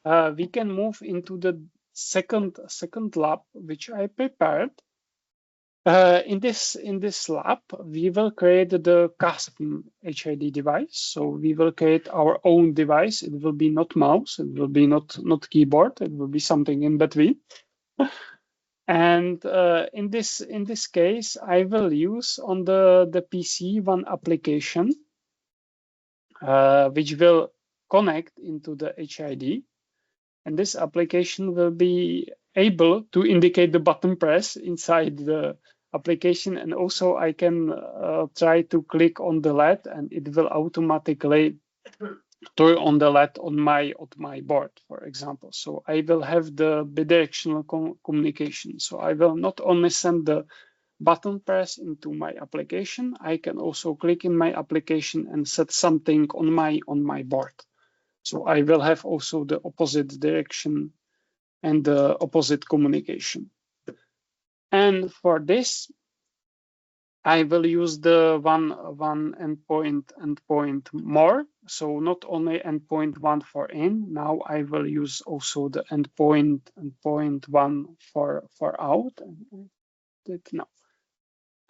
we can move into the second lab, which I prepared. In this lab, we will create the custom HID device. So we will create our own device. It will be not mouse. It will be not keyboard. It will be something in between. And in this case, I will use on the PC one application which will connect into the HID. And this application will be able to indicate the button press inside the application. And also I can try to click on the LED and it will automatically turn on the LED on my board, for example. So I will have the bidirectional communication. So I will not only send the button press into my application, I can also click in my application and set something on my board. So I will have also the opposite direction and the opposite communication. And for this, I will use the one endpoint more. So not only endpoint 1 for in, now I will use also the endpoint 1 for out. Now.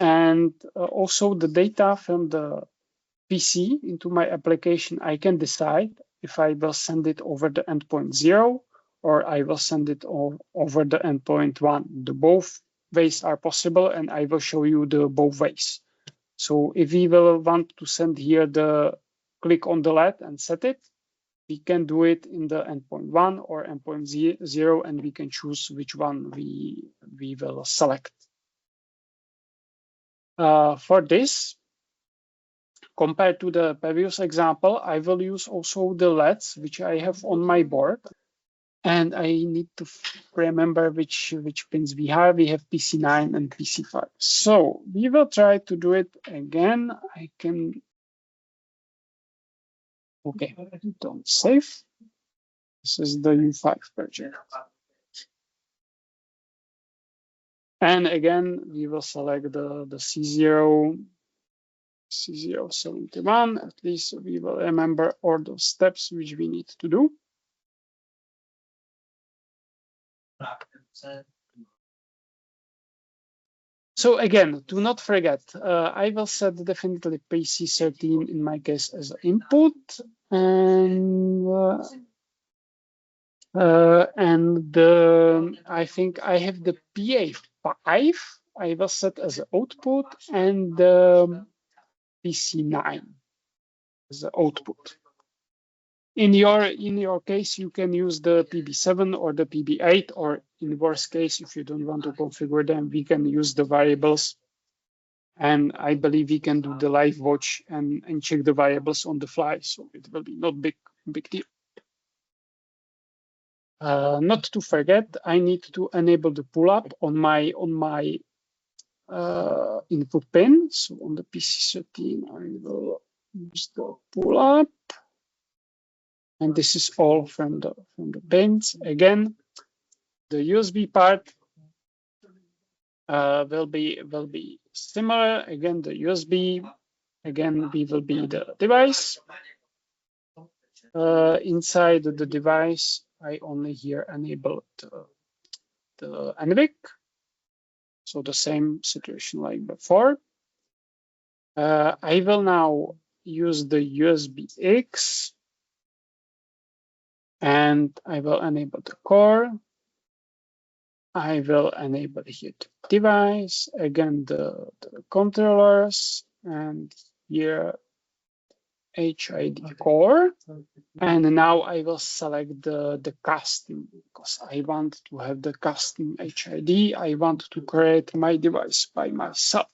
And also the data from the PC into my application, I can decide if I will send it over the endpoint 0 or I will send it over the endpoint 1. The both ways are possible, and I will show you the both ways. So if we will want to send here the click on the LED and set it, we can do it in the endpoint 1 or endpoint 0, and we can choose which one we will select. For this, compared to the previous example, I will use also the LEDs, which I have on my board. And I need to remember which pins we have. We have PC9 and PC5. So we will try to do it again. I can, okay, don't save. This is the U5 project. And again, we will select the C071. At least we will remember all those steps which we need to do. So again, do not forget, I will set definitely PC13 in my case as input, and I think I have the PA5 I will set as an output, and the PC9 as the output. In your case, you can use the PB7 or the PB8, or in worst case, if you don't want to configure them, we can use the variables. And I believe we can do the live watch and check the variables on the fly, so it will be not big deal. Not to forget, I need to enable the pull up on my input pin. So on the PC13, I will use the pull up. And this is all from the pins. Again, the USB part will be similar. Again, the USB. Again, we will be the device. Inside the device, I only here enabled the NVIC. So the same situation like before. I will now use the USBX. And I will enable the core. I will enable here the device, again the controllers, and here HID core. And now I will select the custom, because I want to have the custom HID. I want to create my device by myself.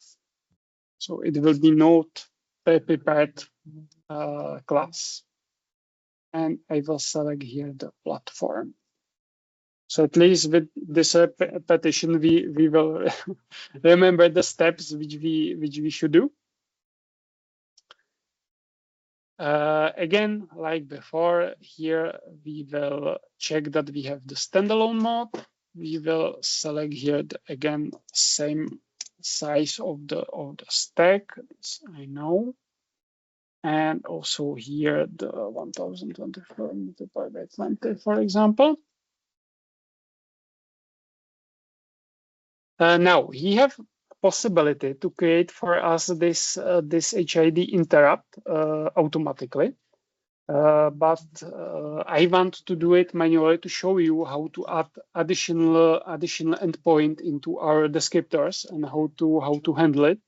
So it will be not pre-prepared class. And I will select here the platform. So at least with this repetition, we will remember the steps which we should do. Again, like before, here we will check that we have the standalone mode. We will select here again same size of the stack. I know. And also here the 1024 multiplied by 20, for example. Now we have possibility to create for us this HID interrupt automatically. But I want to do it manually to show you how to add additional endpoint into our descriptors and how to handle it.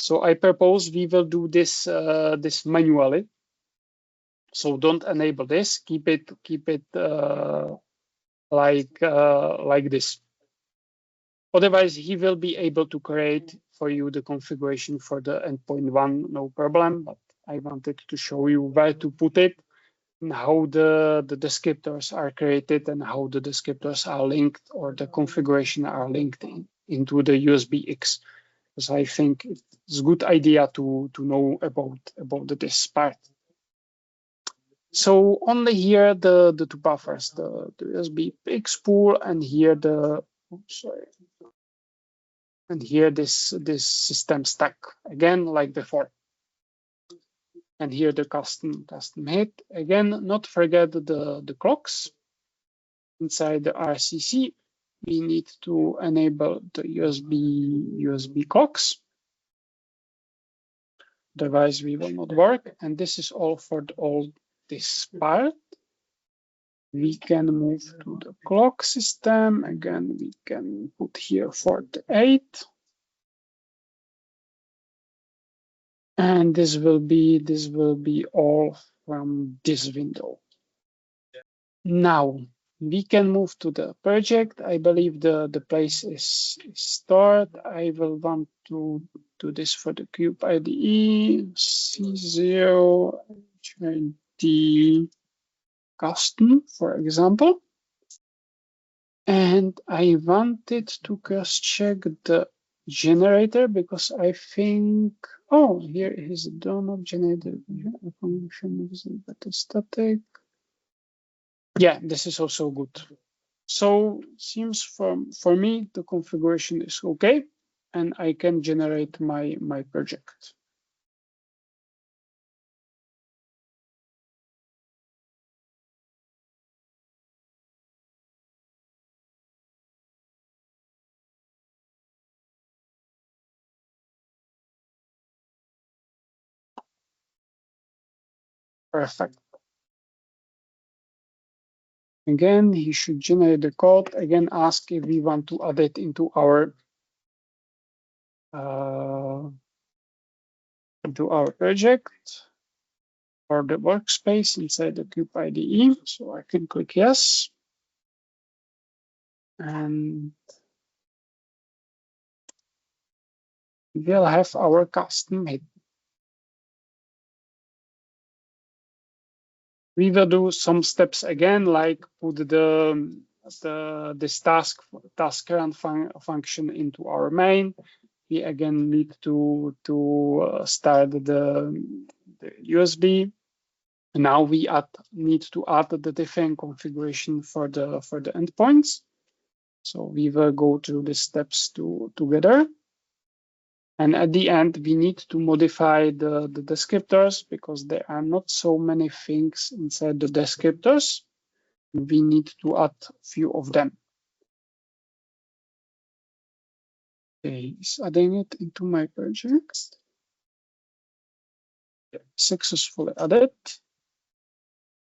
So I propose we will do this this manually. So don't enable this. Keep it like this. Otherwise, he will be able to create for you the configuration for the endpoint one, no problem. But I wanted to show you where to put it and how the descriptors are created and how the descriptors are linked or the configuration are linked into the USBX. Because I think it's a good idea to know about this part. So only here the two buffers, the USBX pool, and here the and here this system stack again like before. And here the custom hit again. Not forget the clocks inside the RCC. We need to enable the USB clocks. Otherwise, we will not work. And this is all for all this part. We can move to the clock system. Again, we can put here 48. And this will be all from this window. Now we can move to the project. I believe the place is stored. I will want to do this for the Cube IDE C0 HID custom, for example. And I wanted to cross-check the generator because I think, oh, here is the donut generator function is static. Yeah, this is also good. So seems for me the configuration is okay, and I can generate my project. Perfect. Again, he should generate the code. Again, ask if we want to add it into our project or the workspace inside the Cube IDE. So I can click yes. And we'll have our custom hit. We will do some steps again, like put this task run function into our main. We again need to start the USB. Now we need to add the different configuration for the endpoints. So we will go through the steps together. And at the end, we need to modify the descriptors because there are not so many things inside the descriptors. We need to add a few of them. Okay, is adding it into my project. Successfully added.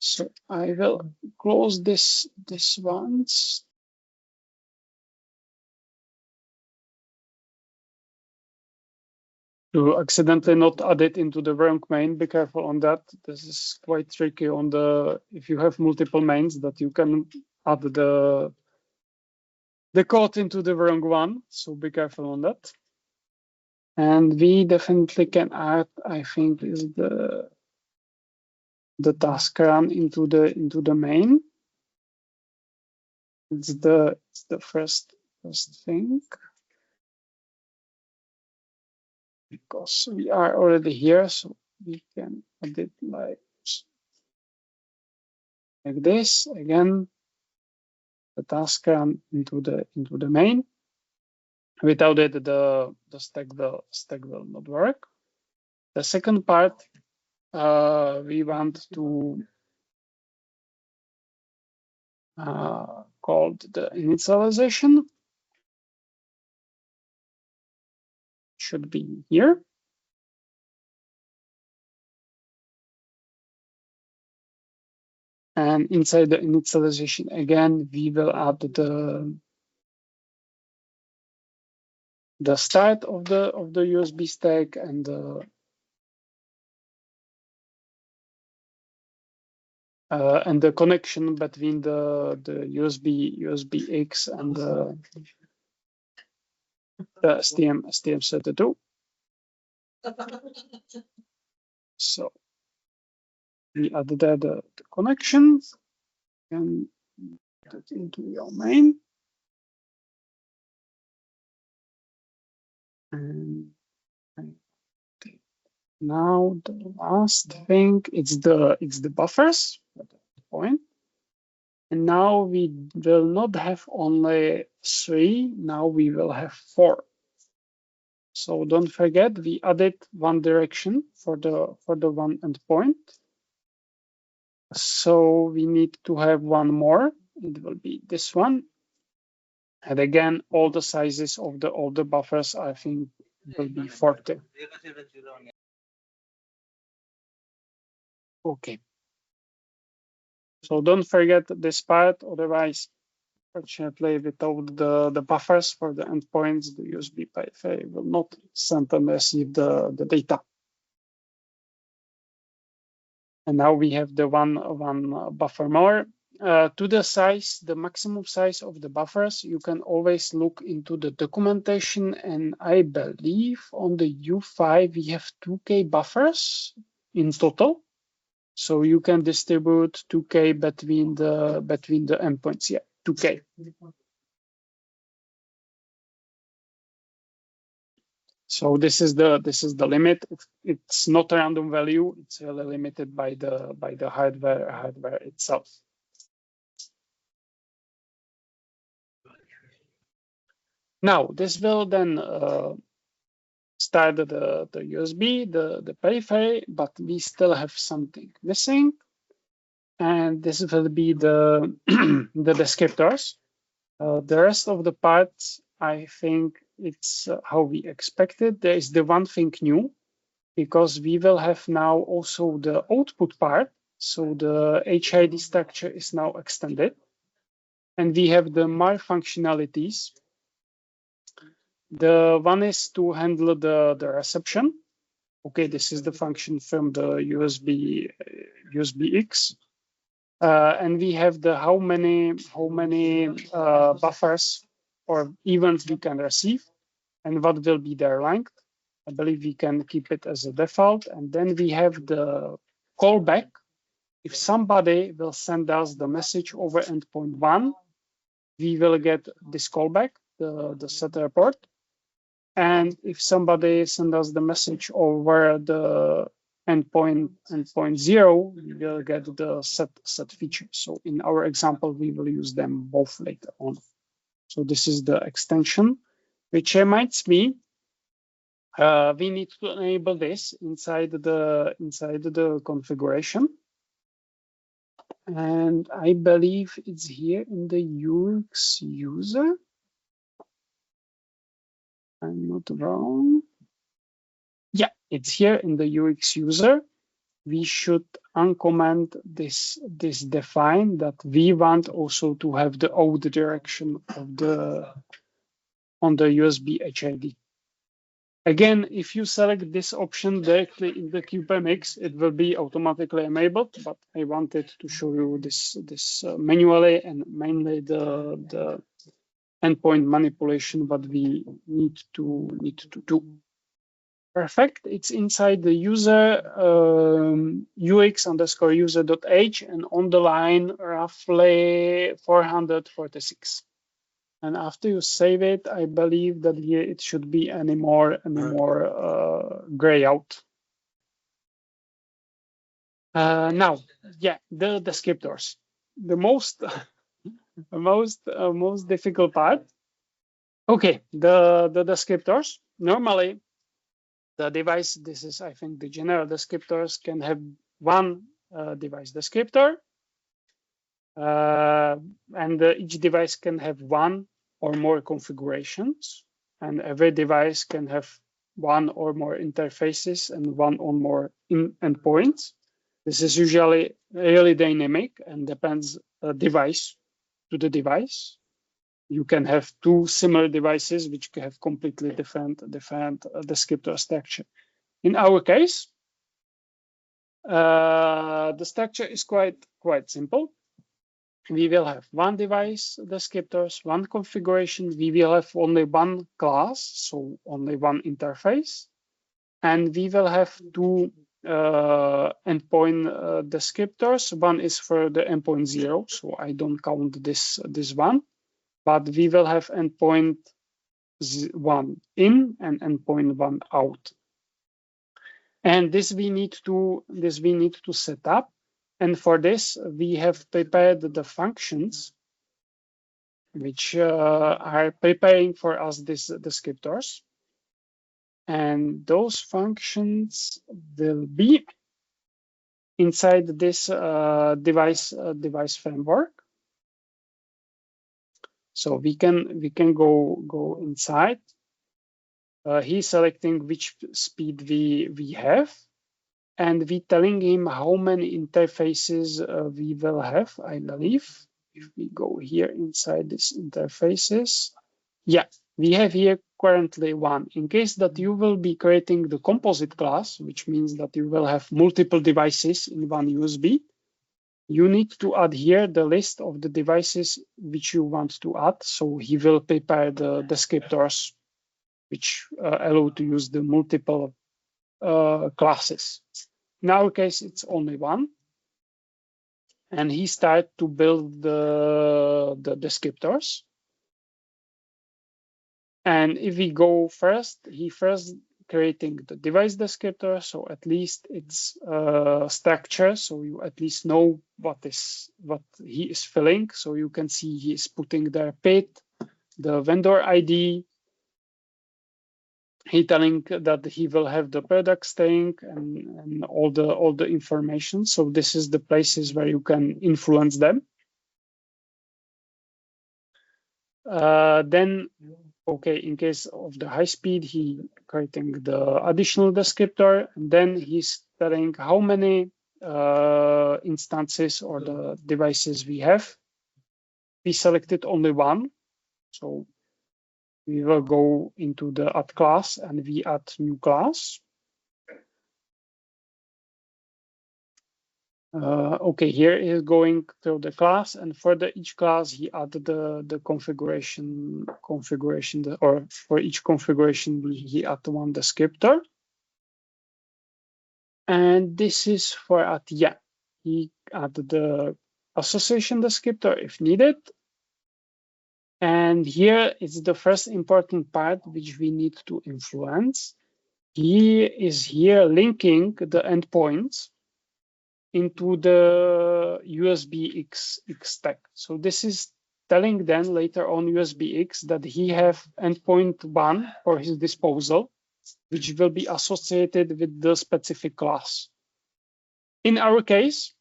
So I will close this once. To accidentally not add it into the wrong main, be careful on that. This is quite tricky on if you have multiple mains that you can add the code into the wrong one. So be careful on that. And we definitely can add, I think, is the task run into the main. It's the first thing. Because we are already here, so we can add it like this. Again, the task run into the main. Without it, the stack will not work. The second part we want to call the initialization. Should be here. And inside the initialization, again, we will add the start of the USB stack and the connection between the USBX and the STM32. So we added the connections and put it into your main. And now the last thing, it's the buffers at that point. And now we will not have only 3, now we will have 4. So don't forget, we added one direction for the one endpoint. So we need to have one more. It will be this one. And again, all the sizes of all the buffers, I think, will be 40. Okay. So don't forget this part, otherwise, fortunately, without the buffers for the endpoints, the USB Wi-Fi will not send and receive the data. And now we have the one buffer more. To the size, the maximum size of the buffers, you can always look into the documentation. And I believe on the U5, we have 2K buffers in total. So you can distribute 2K between the endpoints. Yeah, 2K. So this is the limit. It's not a random value. It's really limited by the hardware itself. Now this will then start the USB, the periphery, but we still have something missing, and this will be the the descriptors. The rest of the parts, I think it's how we expected. There is the one thing new, because we will have now also the output part. So the HID structure is now extended. And we have the more functionalities. The one is to handle the reception. Okay, this is the function from the USBX. And we have the how many buffers or events we can receive and what will be their length. I believe we can keep it as a default. And then we have the callback. If somebody will send us the message over endpoint 1, we will get this callback, the set report. And if somebody sends us the message over the endpoint 0, we will get the set feature. So in our example, we will use them both later on. So this is the extension, which reminds me, we need to enable this inside the configuration. And I believe it's here in the UX user. I'm not wrong. Yeah, it's here in the UX user. We should uncomment this define that we want also to have the out direction of on the USB HID. Again, if you select this option directly in the CubeMX, it will be automatically enabled, but I wanted to show you this manually, and mainly the endpoint manipulation, what we need to do. Perfect. It's inside the user UX_user.h and on the line roughly 446. And after you save it, I believe that here it should be any more gray out. Now, yeah, the descriptors, the most most difficult part. Okay, the descriptors. Normally, the device, this is, I think, the general descriptors can have one device descriptor, and each device can have one or more configurations, and every device can have one or more interfaces and one or more endpoints. This is usually really dynamic and depends device to the device. You can have two similar devices which have completely different descriptor structure. In our case, the structure is quite simple. We will have one device descriptors, one configuration. We will have only one class, so only one interface, and we will have two endpoint descriptors. One is for the endpoint 0, so I don't count this one, but we will have endpoint 1 in and endpoint 1 out. And this we need to set up. And for this, we have prepared the functions which are preparing for us these descriptors. And those functions will be inside this device framework. So we can go inside. He's selecting which speed we have, and we telling him how many interfaces we will have, I believe. If we go here inside this interfaces, yeah, we have here currently one. In case that you will be creating the composite class, which means that you will have multiple devices in one USB, you need to add here the list of the devices which you want to add. So he will prepare the descriptors which allow to use the multiple classes. In our case, it's only one. And he started to build the descriptors. And if we go first, he first creating the device descriptor. So at least it's structure. So you at least know what he is filling. So you can see he is putting their PID, the vendor ID. He telling that he will have the product staying and all the information. So this is the places where you can influence them. Then, okay, in case of the high speed, he creating the additional descriptor, and then he's telling how many instances or the devices we have. We selected only one, so we will go into the add class and we add new class. Okay, here is going through the class, and for each class he added the configuration, or for each configuration he added one descriptor. And this is for yeah, he added the association descriptor if needed. And here is the first important part which we need to influence. He is here linking the endpoints into the USBX stack. So this is telling then later on USBX that he have endpoint 1 for his disposal, which will be associated with the specific class. In our case,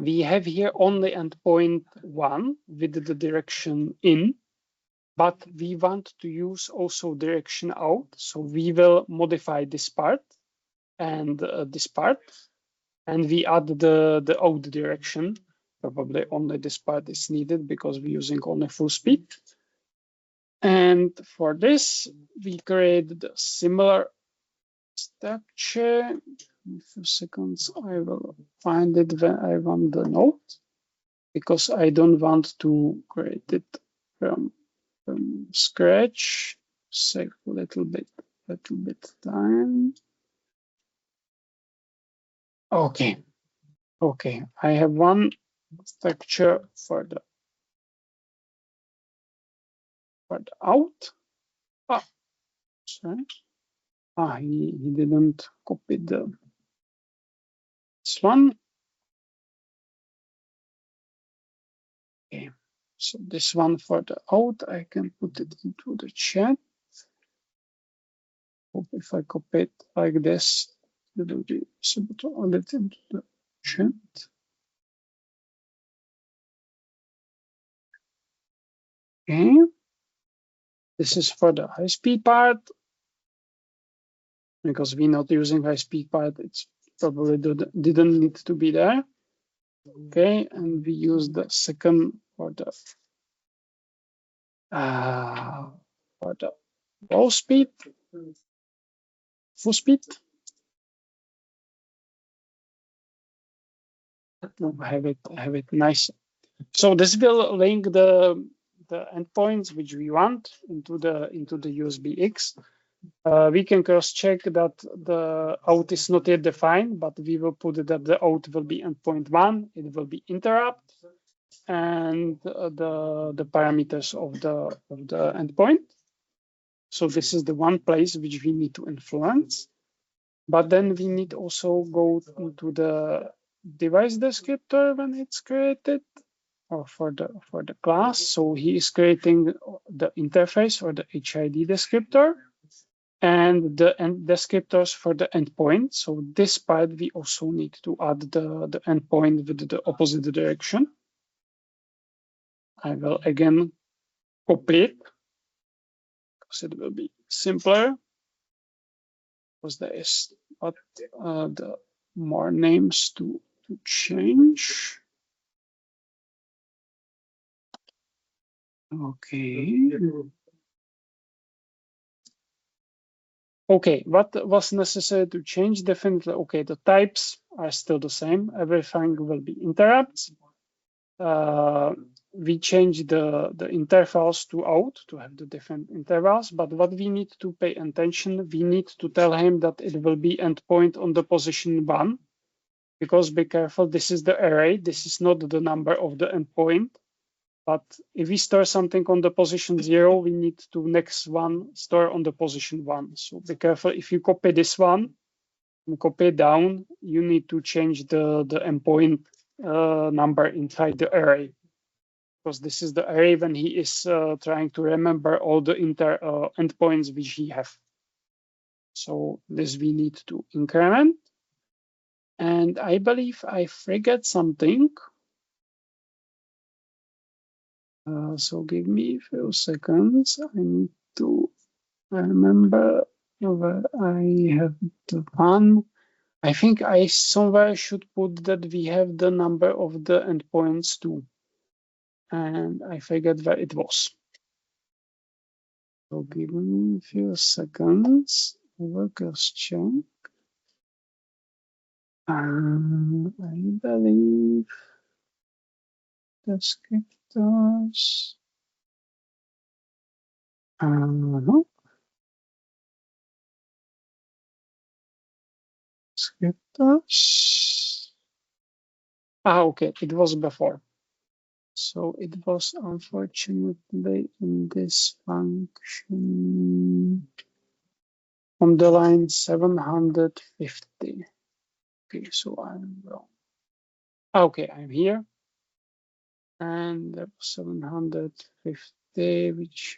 we have here only endpoint 1 with the direction in, but we want to use also direction out. So we will modify this part and this part, and we add the out direction. Probably only this part is needed because we're using only full speed. And for this, we create the similar structure. In a few seconds, I will find it when I run the node, because I don't want to create it from scratch. Save a little bit time. Okay, I have one structure for the out. Sorry. He didn't copy this one. Okay, so this one for the out, I can put it into the chat. If I copy it like this, it will be possible to add it into the chat. Okay. This is for the high-speed part. Because we're not using high-speed part, it's probably didn't need to be there. Okay, and we use the second for the low speed, full speed. Have it nice. So this will link the endpoints which we want into the USBX. We can cross-check that the out is not yet defined, but we will put that the out will be endpoint 1. It will be interrupt and the parameters of the endpoint. So this is the one place which we need to influence. But then we need also go into the device descriptor when it's created, or for the class. So he is creating the interface or the HID descriptor and the descriptors for the endpoint. So this part we also need to add the endpoint with the opposite direction. I will again copy it because it will be simpler. Because there is not the more names to change. Okay. Okay, what was necessary to change? Definitely, okay, the types are still the same. Everything will be interrupts. We change the intervals to out to have the different intervals, but what we need to pay attention, we need to tell him that it will be endpoint on the position 1, because be careful, this is the array, this is not the number of the endpoint. But if we store something on the position 0, we need to next one store on the position 1. So be careful, if you copy this one and copy it down, you need to change the endpoint number inside the array. Because this is the array when he is trying to remember all the endpoints which he have. So this we need to increment. And I believe I forget something. So give me a few seconds. I need to remember where I have the one. I think I somewhere should put that we have the number of the endpoints too. And I forget where it was. So give me a few seconds. Workers check. I believe descriptors. No. Descriptors. Okay, it was before. So it was unfortunately in this function on the line 750. Okay, so I'm wrong. Okay, I'm here. And that was 750, which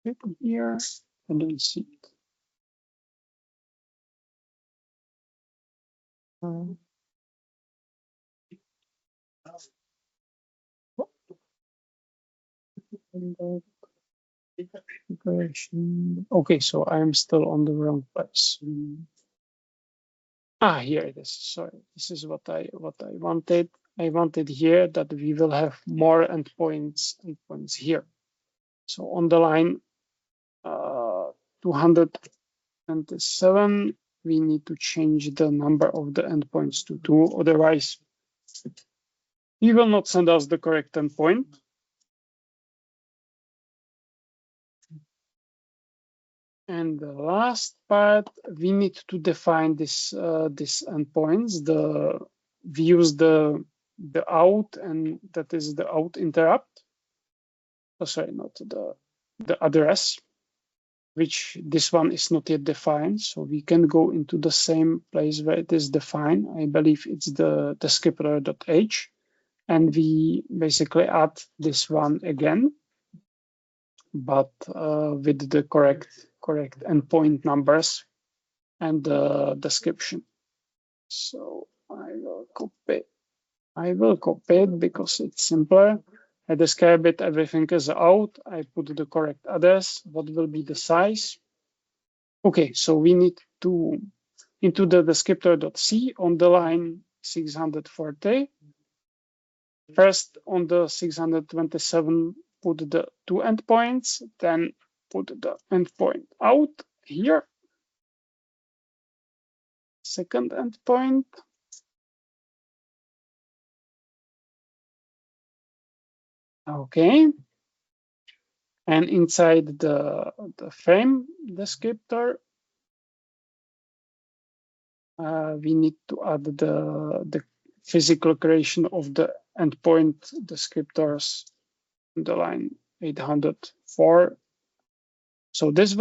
I put here. I don't see it. Okay, so I'm still on the wrong place. Here it is. Sorry, this is what I wanted. I wanted here that we will have more endpoints here. So on the line 227, we need to change the number of the endpoints to 2. Otherwise, he will not send us the correct endpoint. And the last part, we need to define this endpoints. We use the out, and that is the out interrupt. Oh, sorry, not the address, which this one is not yet defined. So we can go into the same place where it is defined. I believe it's the descriptor.h, and we basically add this one again. but with the correct endpoint numbers and the description. So I will copy it because it's simpler. I describe it, everything is out. I put the correct address. What will be the size? Okay, so we need to into the descriptor.c on the line 640. First on the 627, put the 2 endpoints, then put the endpoint out here. Second endpoint. Okay. And inside the frame descriptor, we need to add the physical creation of the endpoint descriptors on the line 804. So this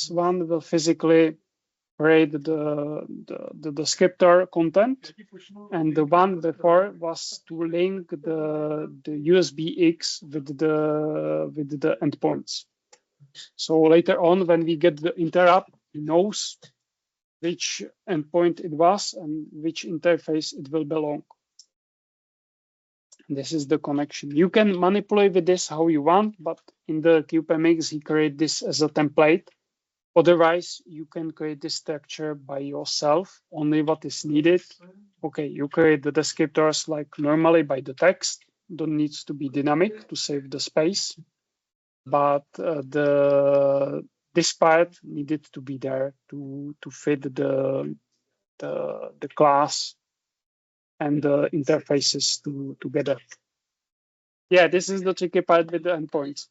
one will physically create the descriptor content, and the one before was to link the USBX with the endpoints. So later on, when we get the interrupt, it knows which endpoint it was and which interface it will belong. This is the connection. You can manipulate with this how you want, but in the CubeMX, he create this as a template. Otherwise, you can create this structure by yourself, only what is needed. Okay, you create the descriptors like normally by the text. Don't need to be dynamic to save the space. But this part needed to be there to fit the class and the interfaces together. Yeah, this is the tricky part with the endpoints.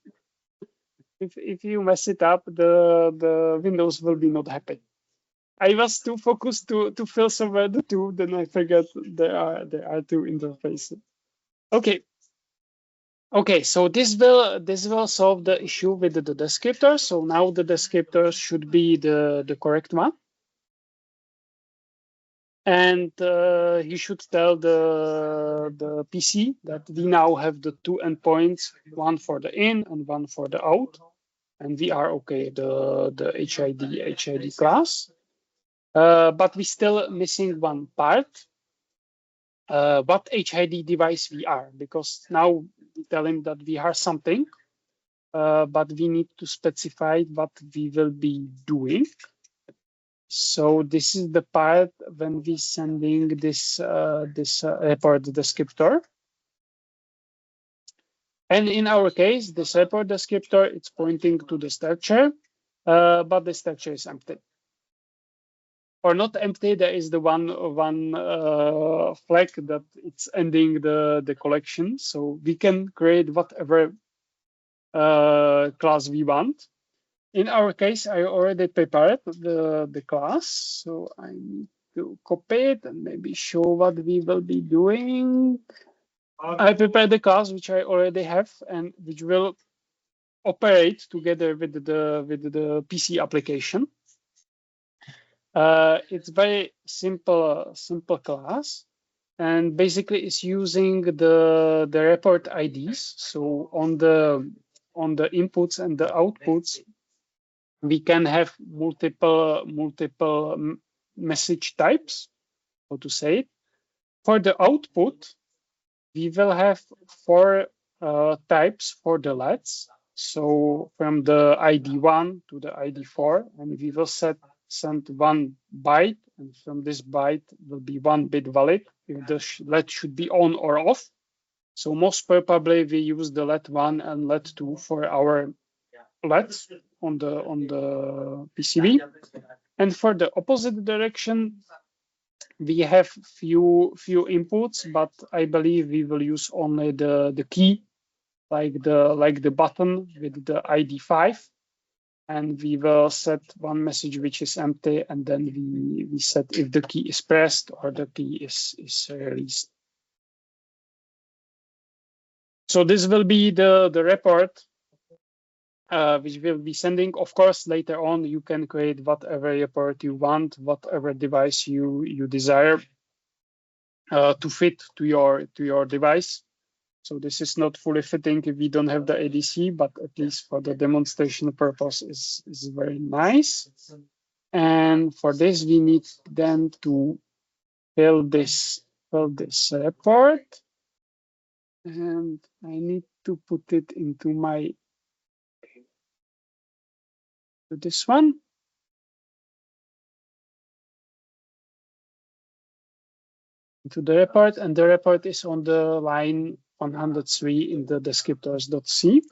If you mess it up, the Windows will be not happy. I was too focused to fill somewhere the two, then I forgot there are two interfaces. Okay, so this will solve the issue with the descriptor. So now the descriptor should be the correct one. And he should tell the PC that we now have the two endpoints, one for the in and one for the out. And we are okay, the HID class. But we still missing one part. What HID device we are, because now we tell him that we are something, but we need to specify what we will be doing. So this is the part when we sending this report descriptor. And in our case, this report descriptor, it's pointing to the structure, but the structure is empty. Or not empty, there is the one flag that it's ending the collection. So we can create whatever class we want. In our case, I already prepared the class, so I need to copy it and maybe show what we will be doing. I prepared the class which I already have and which will operate together with the PC application. It's very simple class, and basically it's using the report IDs. So on the inputs and the outputs, we can have multiple message types, how to say it. For the output, we will have 4 types for the LEDs. So from the ID1 to the ID4, and we will send 1 byte, and from this byte will be 1 bit valid if the LED should be on or off. So most probably we use the LED 1 and LED 2 for our LEDs on the PCB. And for the opposite direction, we have few inputs, but I believe we will use only the key, like the button with the ID5, and we will set one message which is empty, and then we set if the key is pressed or the key is released. So this will be the report which we'll be sending. Of course, later on you can create whatever report you want, whatever device you desire to fit to your device. So this is not fully fitting if we don't have the ADC, but at least for the demonstration purpose is very nice. And for this, we need then to fill this report. And I need to put it into this one. Into the report, and the report is on the line 103 in the descriptors.c.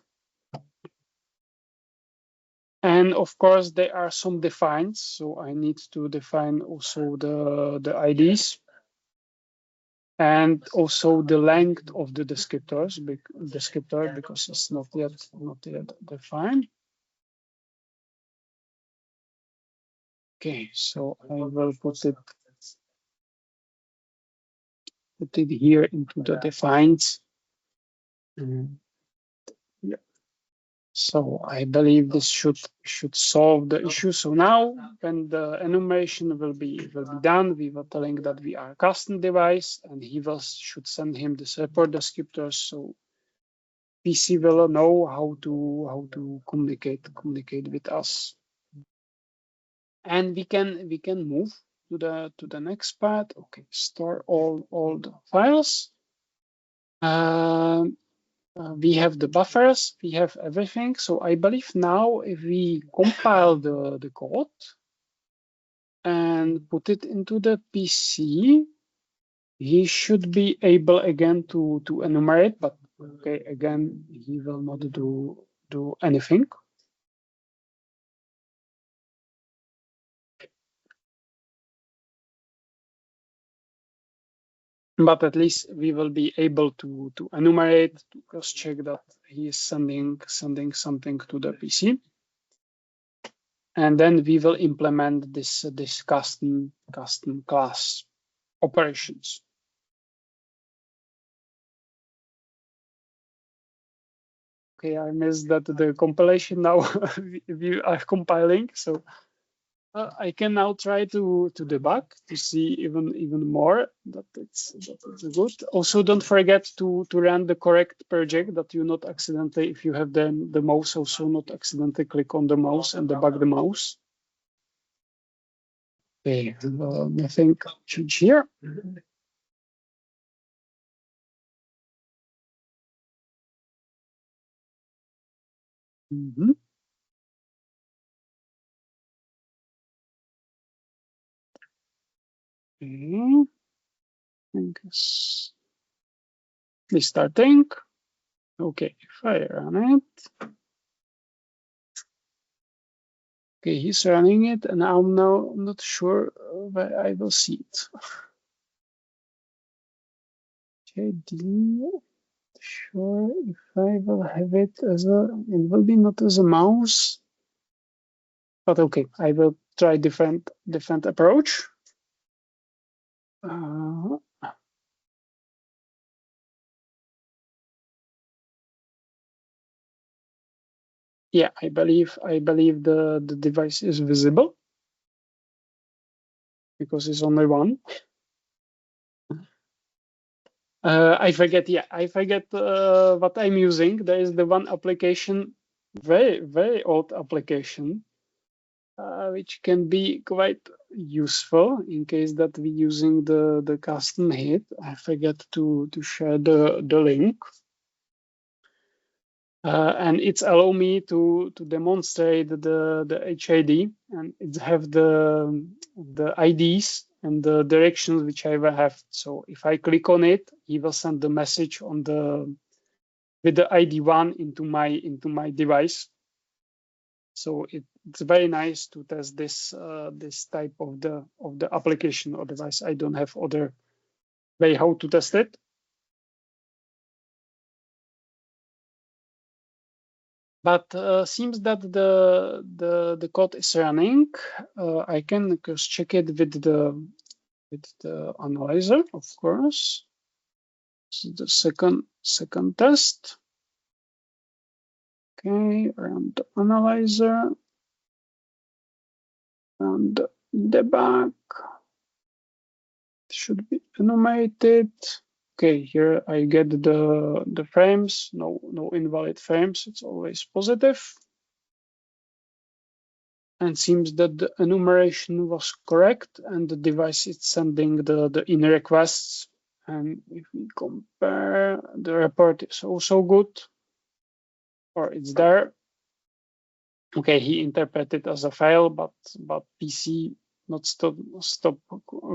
And of course, there are some defines, so I need to define also the IDs and also the length of the descriptor because it's not yet defined. Okay, so I will put it here into the defines. Yeah. So I believe this should solve the issue. So now when the enumeration will be done, we will telling that we are a custom device, and he should send him this report descriptors. So PC will know how to communicate with us. And we can move to the next part. Okay, store all the files. We have the buffers, we have everything. So I believe now if we compile the code and put it into the PC, he should be able again to enumerate, but okay, again, he will not do anything. But at least we will be able to enumerate, to cross-check that he is sending something to the PC. And then we will implement this custom class operations. Okay, I missed that the compilation now we are compiling, so I can now try to debug to see even more that it's good. Also, don't forget to run the correct project, that you not accidentally, if you have the mouse, also not accidentally click on the mouse and debug the mouse. Okay, nothing change here. Mm-hmm. Okay. Restarting. Okay, if I run it. Okay, he's running it, and I'm now not sure where I will see it. JD, sure if I will have it as it will be not as a mouse, but okay, I will try different approach. Yeah, I believe the device is visible because it's only one. I forget what I'm using. There is the one application, very old application, which can be quite useful in case that we're using the custom hit. I forget to share the link. And it's allow me to demonstrate the HID, and it have the IDs and the directions which I will have. So if I click on it, he will send the message with the ID1 into my device. So it's very nice to test this type of the application or device. I don't have other way how to test it. But seems that the code is running. I can just check it with the analyzer, of course. This is the second test. Okay, run the analyzer and debug. It should be enumerated. Okay, here I get the frames, no invalid frames, it's always positive. And seems that the enumeration was correct and the device is sending the in requests. And if we compare, the report is also good, or it's there. Okay, he interpreted as a file, but PC not stop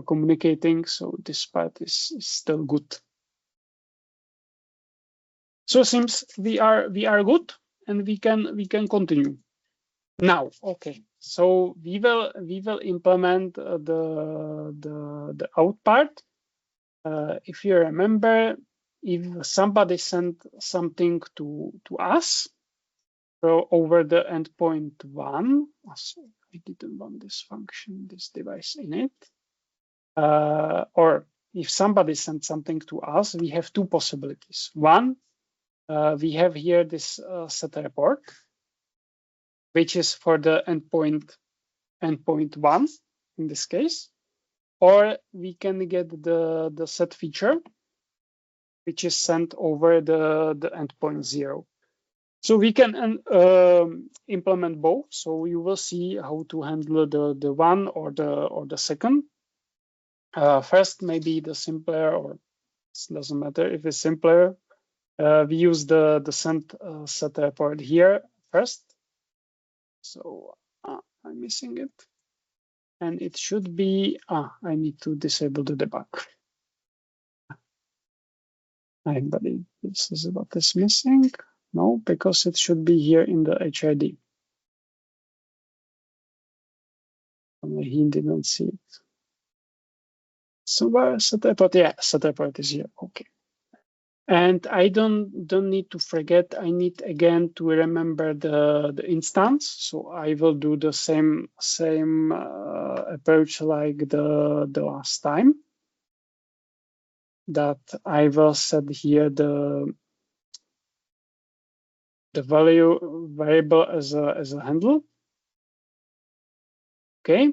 communicating, so this part is still good. So seems we are good, and we can continue. Now, okay, so we will implement the out part. If you remember, if somebody sent something to us, so over the endpoint 1, so I didn't want this function, this device in it, or if somebody sent something to us, we have two possibilities. One, we have here this set report, which is for the endpoint 1 in this case, or we can get the set feature, which is sent over the endpoint 0. So we can implement both. So you will see how to handle the one or the second. First, maybe the simpler, or it doesn't matter if it's simpler. We use the set report here first. So I'm missing it. And it should be, I need to disable the debug. I believe this is what is missing. No, because it should be here in the HID. He didn't see it. So where set report? Yeah, set report is here. Okay. And I don't need to forget. I need again to remember the instance. So I will do the same approach like the last time. That I will set here the value variable as a handle. Okay,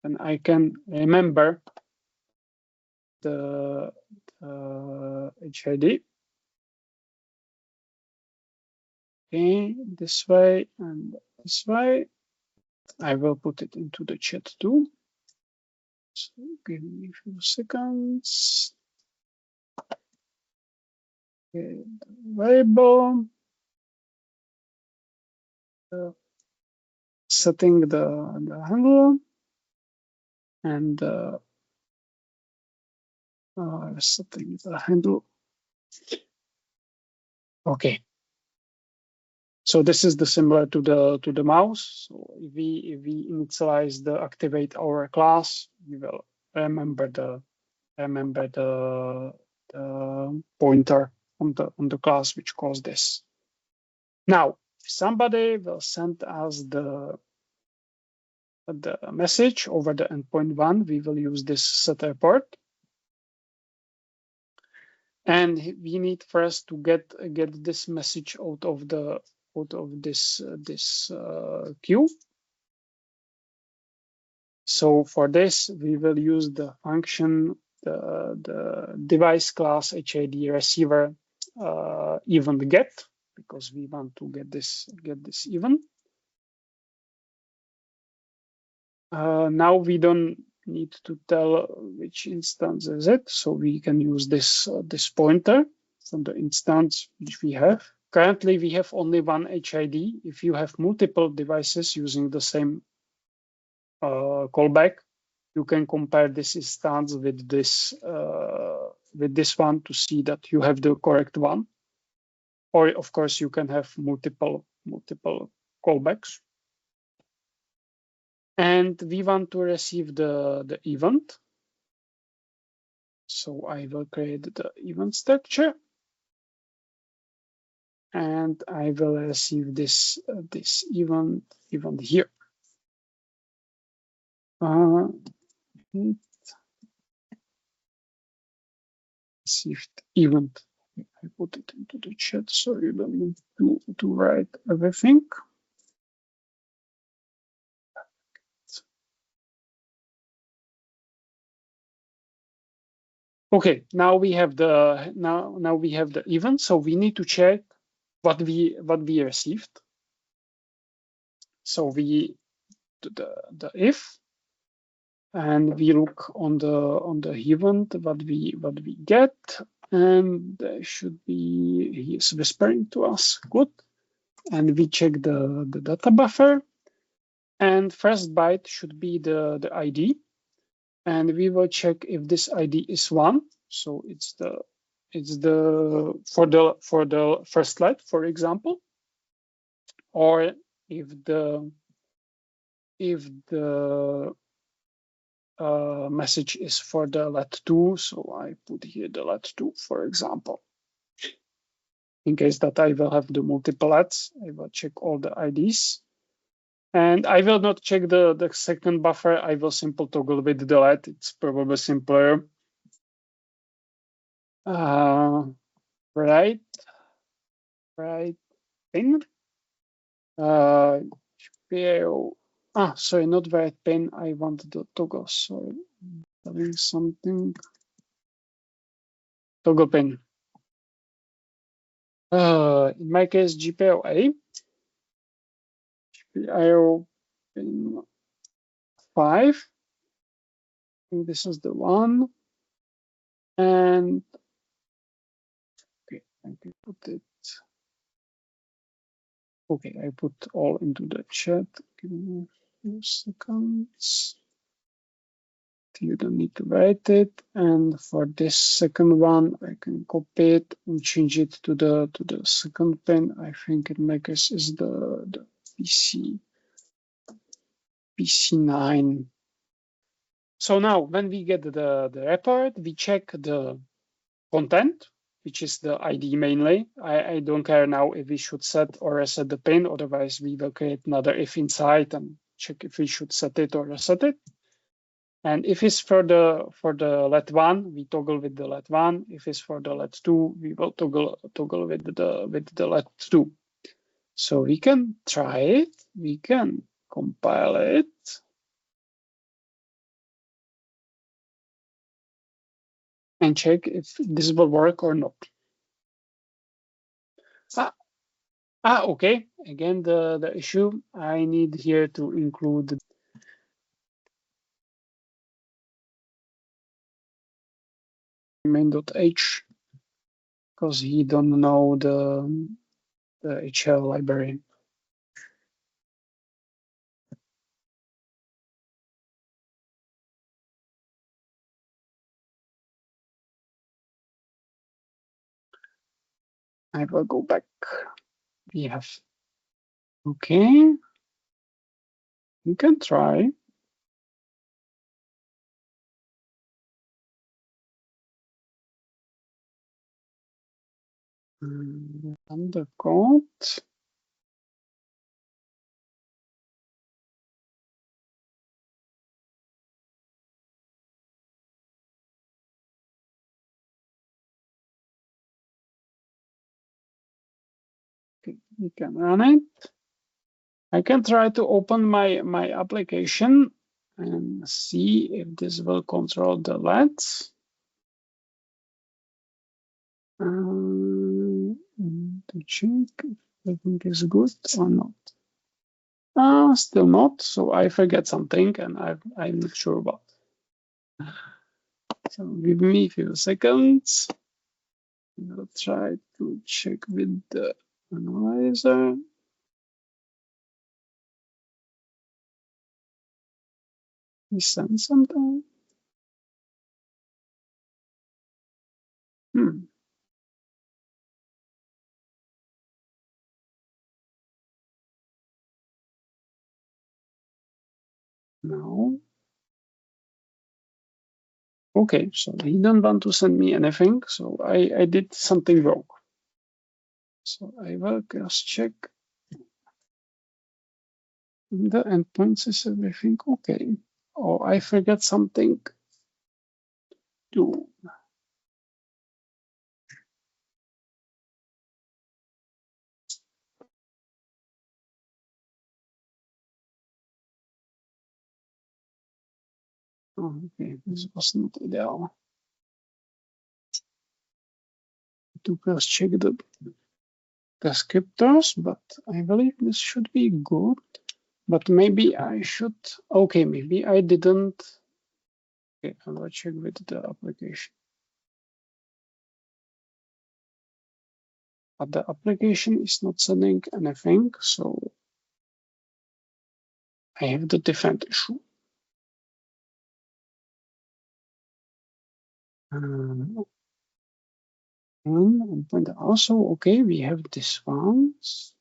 and I can remember the HID. Okay, this way and this way. I will put it into the chat too. So give me a few seconds. Okay, variable. Setting the handle and setting the handle. Okay. So this is the similar to the mouse. So if we initialize the activate our class, we will remember the pointer on the class which calls this. Now, if somebody will send us the message over the endpoint 1, we will use this set report. And we need first to get this message out of this queue. So for this, we will use the function, the device class HID receiver event get, because we want to get this event. Now we don't need to tell which instance is it, so we can use this pointer from the instance which we have. Currently, we have only one HID. If you have multiple devices using the same callback, you can compare this instance with this one to see that you have the correct one. Or of course, you can have multiple callbacks. And we want to receive the event. So I will create the event structure. And I will receive this event here. Received event. I put it into the chat so you don't need to write everything. Okay, now we have the now we have the event, so we need to check what we received. So we do the if, and we look on the event what we get, and there should be, he's whispering to us, good. And we check the data buffer, and first byte should be the ID, and we will check if this ID is 1. So it's the for the first let, for example, or if the message is for the let 2. So I put here the let 2, for example. In case that I will have the multiple lets, I will check all the IDs. And I will not check the second buffer. I will simply toggle with the let. It's probably simpler. Right pin. Sorry, not right pin. I wanted the toggle. Sorry, having something. Toggle pin. In my case, GPIO pin 5. I think this is the one. And okay, I can put it. Okay, I put all into the chat. Give me a few seconds. You don't need to write it. And for this second one, I can copy it and change it to the second pin. I think in my case is the PC9. So now when we get the report, we check the content, which is the ID mainly. I don't care now if we should set or reset the pin, otherwise we will create another if inside and check if we should set it or reset it. And if it's for the let 1, we toggle with the let 1. If it's for the let 2, we will toggle with the let 2. So we can try it. We can compile it. And check if this will work or not. Okay. Again, the issue, I need here to include main.h because he don't know the HL library. I will go back. We have, okay. You can try. Run the code. Okay, you can run it. I can try to open my application and see if this will control the LEDs. To check if everything is good or not. Still not. So I forget something, and I'm not sure about. So give me a few seconds. I'll try to check with the analyzer. He sent something. No. Okay, so he don't want to send me anything, so I did something wrong. So I will just check the endpoints. Is everything okay? Oh, I forgot something too. Oh, okay, this was not ideal. to cross check the descriptors, but I believe this should be good. But maybe I should, okay, maybe I didn't. Okay, I will check with the application. But the application is not sending anything, so I have the different issue. And also, okay, we have this one. This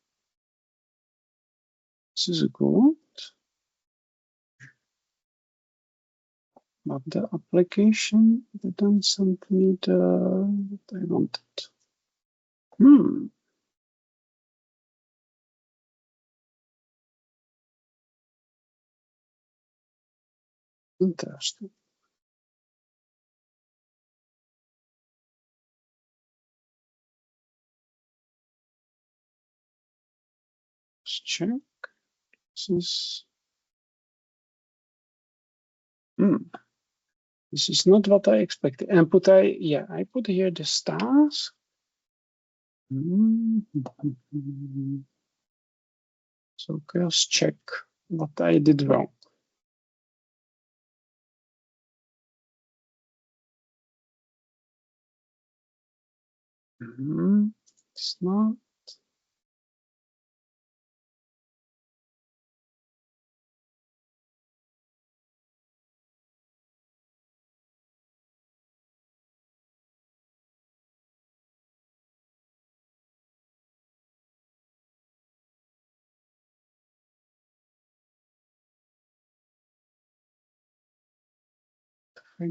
is good. But the application didn't send me the what I wanted. Interesting. Let's check. This is this is not what I expected. And I put here the stars. So cross check what I did wrong. It's not.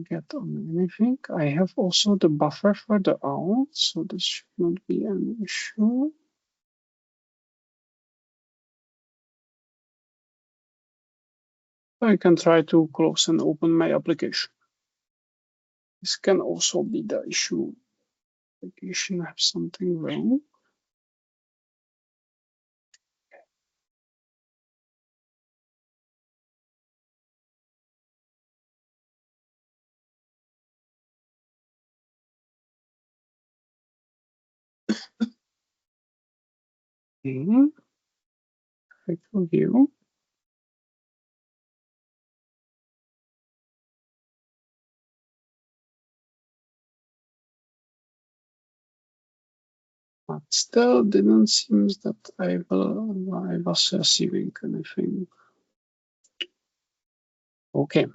Get on anything. I have also the buffer for the out, so this should not be an issue. I can try to close and open my application. This can also be the issue. Application have something wrong. Okay. Quick review. But still didn't seem that I was receiving anything. Okay.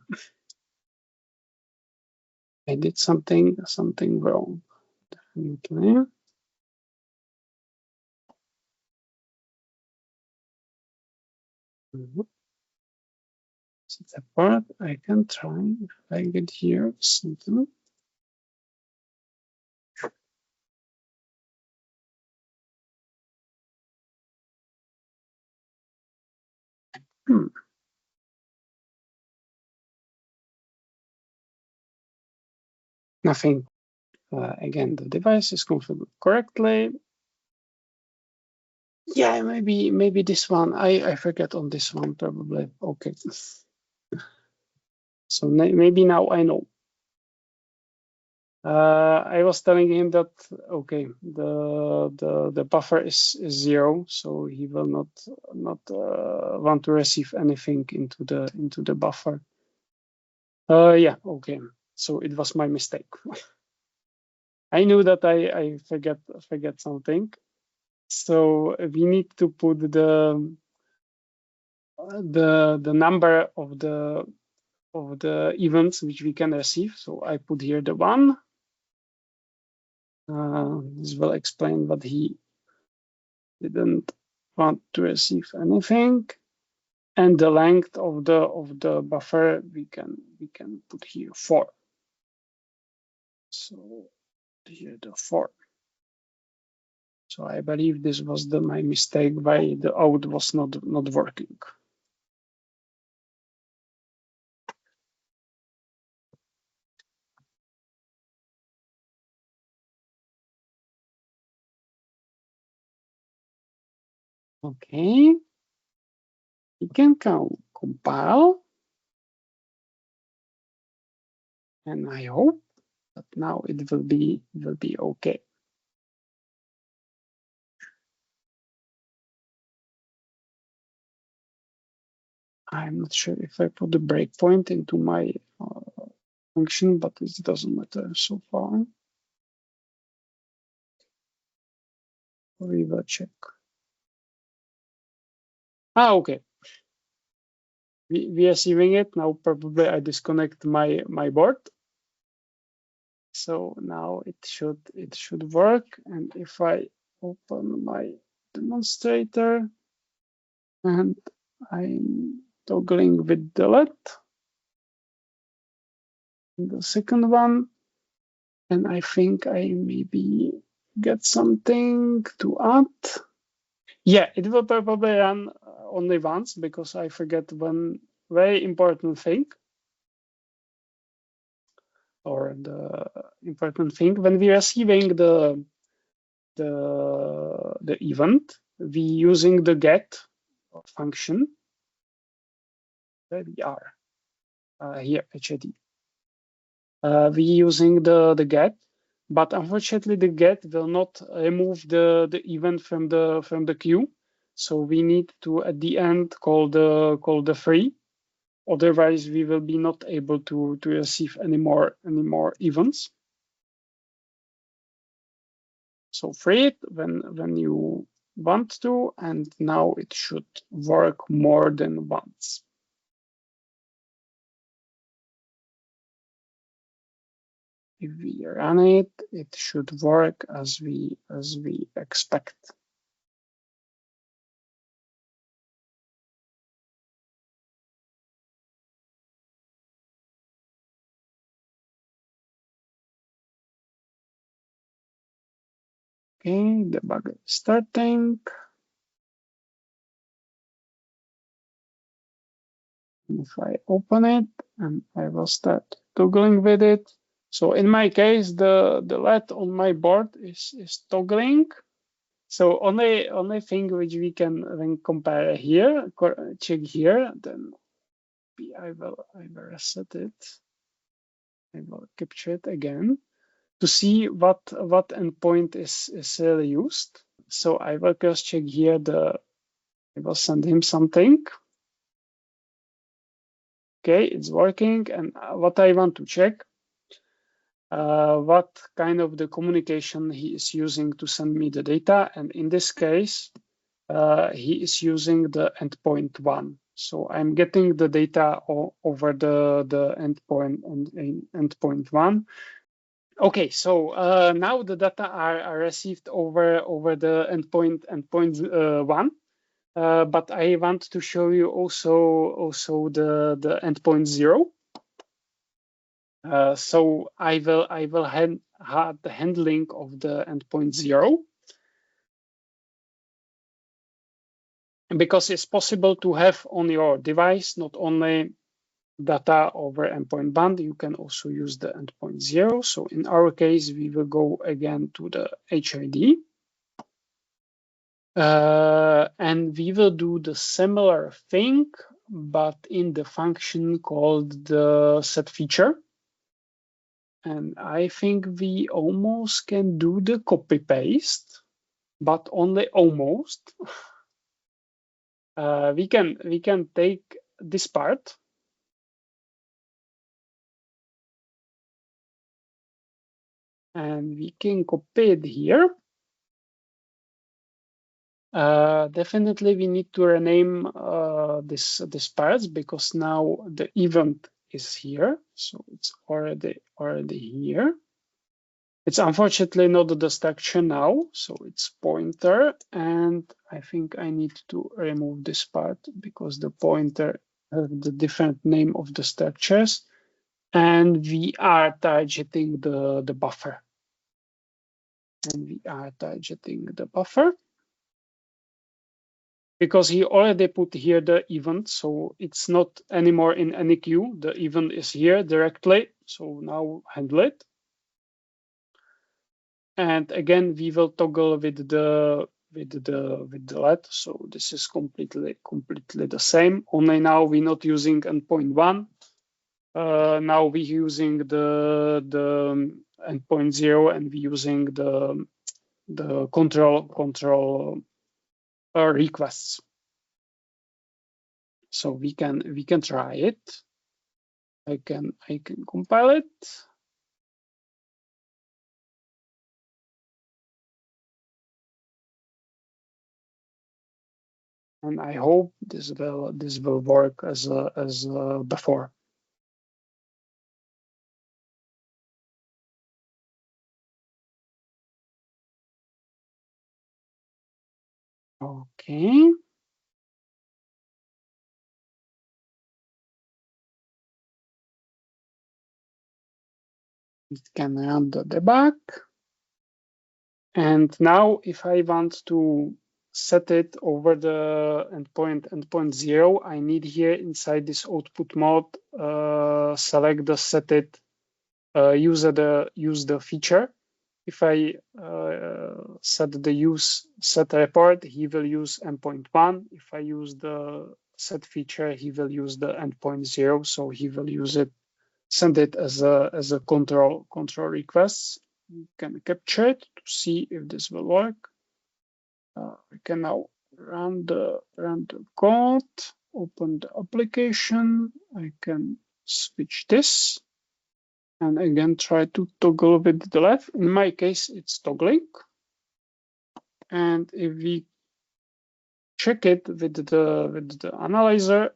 I did something wrong. Definitely. So the part I can try if I get here something. Nothing. Again, the device is configured correctly. Yeah, maybe this one. I forget on this one probably. Okay. So maybe now I know. I was telling him that okay, the buffer is 0, so he will not want to receive anything into the buffer. Yeah, okay. So it was my mistake. I knew that I forget something. So we need to put the number of the events which we can receive. So I put here the 1. This will explain what he didn't want to receive anything, and the length of the buffer we can put here 4. So here the 4. So I believe this was my mistake why the out was not working. Okay, we can compile, and I hope that now it will be okay. I'm not sure if I put the breakpoint into my function, but it doesn't matter so far. We will check. Okay. We are receiving it now. Probably I disconnect my board. So now it should work. And if I open my demonstrator and I'm toggling with the LED, the second one, and I think I maybe get something to add. Yeah, it will probably run only once because I forget one very important thing. Or the important thing when we are receiving the event, we using the get function. Where we are here, HID. We using the get, but unfortunately the get will not remove the event from the queue. So we need to at the end call the free. Otherwise, we will be not able to receive any more events. So free it when you want to, and now it should work more than once. If we run it, it should work as we expect. Okay, debug is starting. If I open it, and I will start toggling with it. So in my case, the LED on my board is toggling. So only thing which we can compare here, check here, then I will reset it. I will capture it again to see what endpoint is really used. So I will just check here I will send him something. Okay, it's working. And what I want to check, what kind of the communication he is using to send me the data. And in this case, he is using the endpoint 1. So I'm getting the data over the endpoint and endpoint 1. Okay, so now the data are received over the endpoint 1. But I want to show you also the endpoint 0. So I will have the handling of the endpoint 0. Because it's possible to have on your device not only data over endpoint 1, you can also use the endpoint 0. So in our case, we will go again to the HID. And we will do the similar thing, but in the function called the set feature. And I think we almost can do the copy paste, but only almost. We can take this part. And we can copy it here. Definitely, we need to rename this parts because now the event is here, so it's already here. It's unfortunately not the structure now, so it's pointer, and I think I need to remove this part because the pointer has the different name of the structures, and we are targeting the buffer. And we are targeting the buffer. Because he already put here the event, so it's not anymore in any queue. The event is here directly, so now handle it. And again, we will toggle with the LED. So this is completely the same. Only now we're not using endpoint 1. Now we're using the endpoint 0, and we're using the control requests. So we can try it. I can compile it. And I hope this will work as before. Okay. It can run the debug. And now if I want to set it over the endpoint 0, I need here inside this output mode, select the set it, use the feature. If I set the use set report, he will use endpoint 1. If I use the set feature, he will use the endpoint 0. So he will use it, send it as a control request. You can capture it to see if this will work. We can now run the code, open the application. I can switch this. And again, try to toggle with the left. In my case, it's toggling. And if we check it with the analyzer,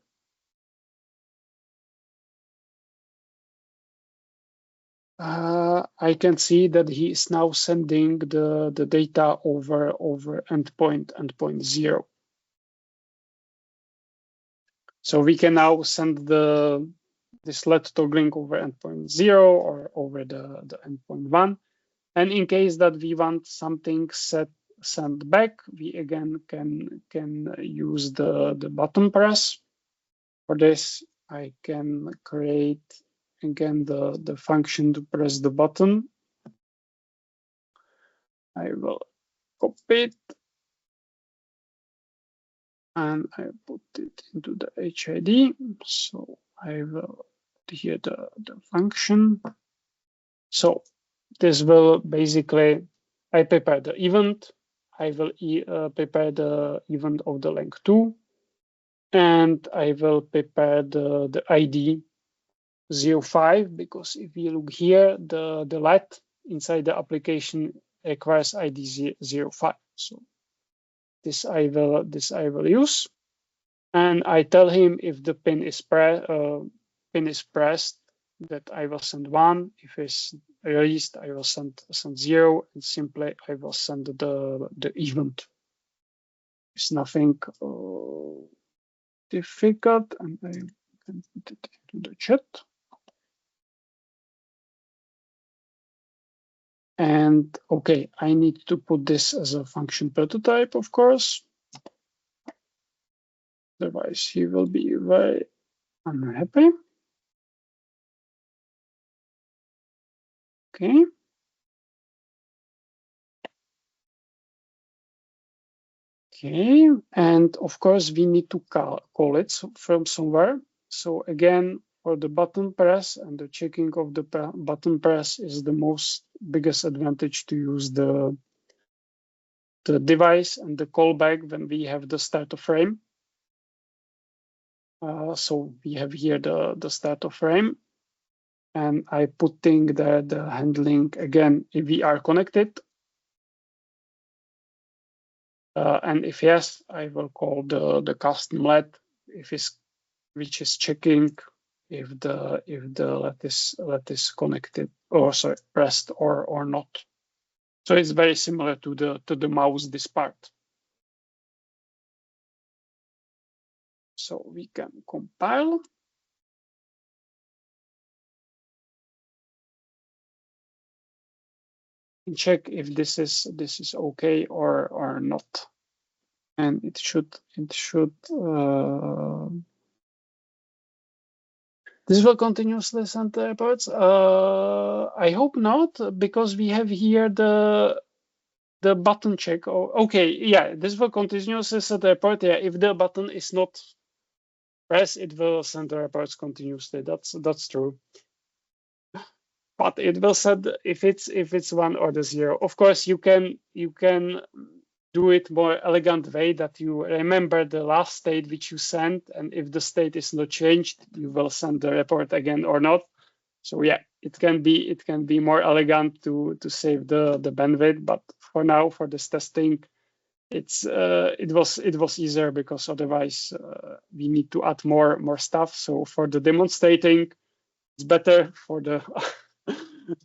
I can see that he is now sending the data over endpoint 0. So we can now send this LED toggling over endpoint 0 or over the endpoint 1. And in case that we want something sent back, we again can use the button press. For this, I can create again the function to press the button. I will copy it and I put it into the HID. So I will put here the function. So this will basically, I prepare the event. I will prepare the event of the length 2. And I will prepare the ID 05, because if you look here, the LED inside the application requires ID 05. So this I will use. And I tell him if the pin is pressed, that I will send 1. If it's released, I will send 0, and simply I will send the event. It's nothing difficult, and I can put it into the chat. And okay, I need to put this as a function prototype, of course. Otherwise, he will be very unhappy. Okay. Okay, and of course, we need to call it from somewhere. So again, for the button press and the checking of the button press is the biggest advantage to use the device and the callback when we have the start of frame. So we have here the start of frame, and I putting the handling again if we are connected. And if yes, I will call the custom LED which is checking if the LED is connected, or sorry, pressed or not. So it's very similar to the mouse, this part. So we can compile. And check if this is okay or not. And it should this will continuously send the reports. I hope not, because we have here the button check. Oh, okay, yeah, this will continuously send the report. Yeah, if the button is not pressed, it will send the reports continuously. That's true. But it will send if it's 1 or the 0. Of course, you can do it more elegant way that you remember the last state which you sent, and if the state is not changed, you will send the report again or not. So yeah, it can be more elegant to save the bandwidth, but for now, for this testing, it was easier, because otherwise we need to add more stuff. So for the demonstrating, it's better. For the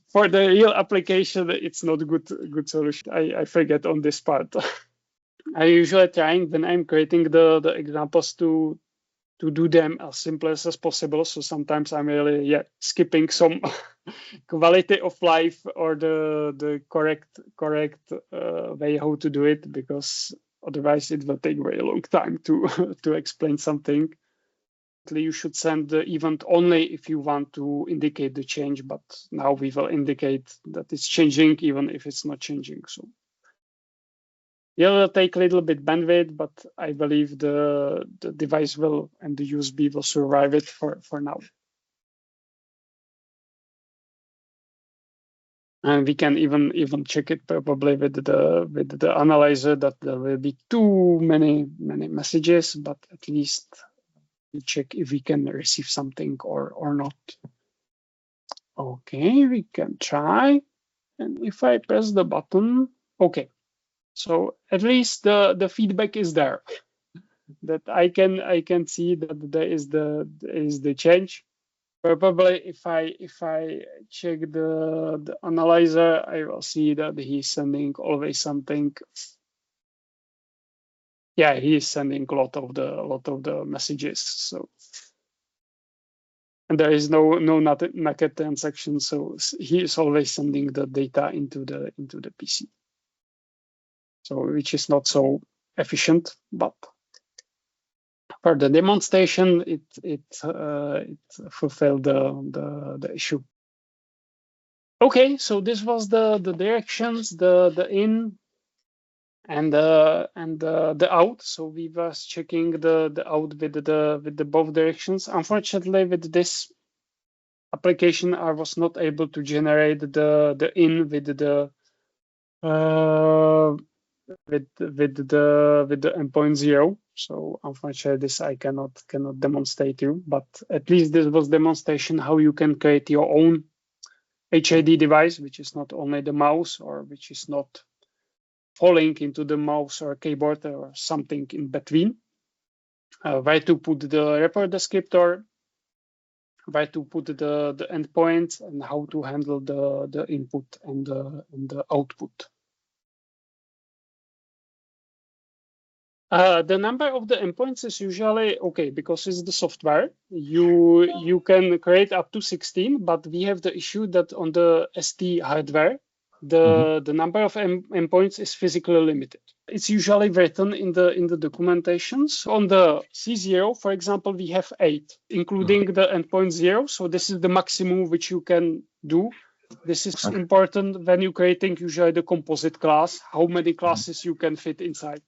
for the real application, it's not a good solution. I forget on this part. I usually trying when I'm creating the examples to do them as simple as possible. So sometimes I'm really skipping some quality of life or the correct way how to do it, because otherwise it will take a very long time to to explain something. You should send the event only if you want to indicate the change, but now we will indicate that it's changing even if it's not changing. So yeah, it'll take a little bit bandwidth, but I believe the device will, and the USB will survive it for now. And we can even check it probably with the analyzer, that there will be too many messages, but at least we check if we can receive something or not. Okay, we can try. And if I press the button, okay. So at least the feedback is there, that I can see that there is the change. Probably if I check the analyzer, I will see that he's sending always something. Yeah, he is sending a lot of the messages. So, and there is no naked transaction, so he is always sending the data into the PC. So which is not so efficient, but for the demonstration, it fulfilled the issue. Okay, so this was the directions, the in and the out. So we was checking the out with the both directions. Unfortunately, with this application, I was not able to generate the in with the endpoint 0. So unfortunately, this I cannot demonstrate you. But at least this was demonstration how you can create your own HID device, which is not only the mouse, or which is not falling into the mouse or keyboard or something in between. Where to put the report descriptor, where to put the endpoints, and how to handle the input and the output. The number of the endpoints is usually okay, because it's the software. You can create up to 16, but we have the issue that on the ST hardware, the number of endpoints is physically limited. It's usually written in the documentations. On the C0, for example, we have 8, including the endpoint 0. So this is the maximum which you can do. This is important when you're creating usually the composite class, how many classes you can fit inside.